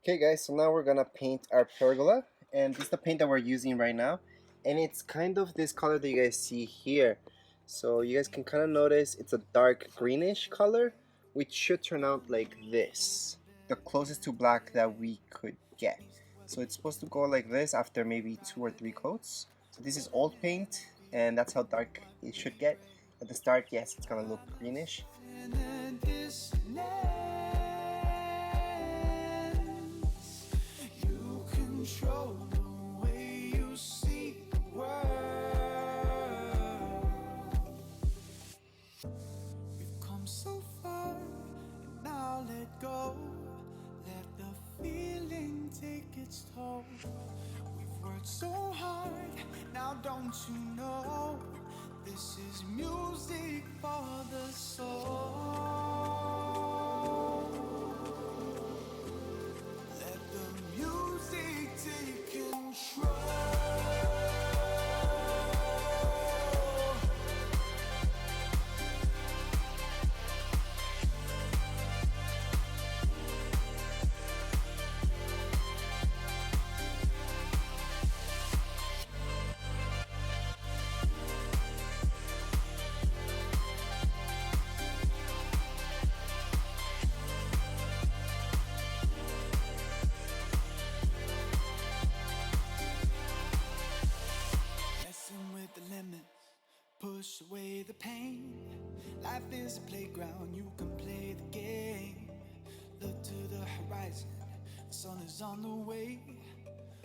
Okay guys, so now we're gonna paint our pergola, and this is the paint that we're using right now, and it's kind of this color that you guys see here. So you guys can kind of notice it's a dark greenish color, which should turn out like this, the closest to black that we could get. So it's supposed to go like this after maybe 2 or 3 coats. So this is old paint, and that's how dark it should get. At the start, yes, it's gonna look greenish. Control the way you see the world. We've come so far, and now let go. Let the feeling take its toll. We've worked so hard, now don't you know? This is music for the soul. Let the music take control. Messing with the limits, push away the pain. Life is a playground, you can play the game. Look to the horizon, the sun is on the way.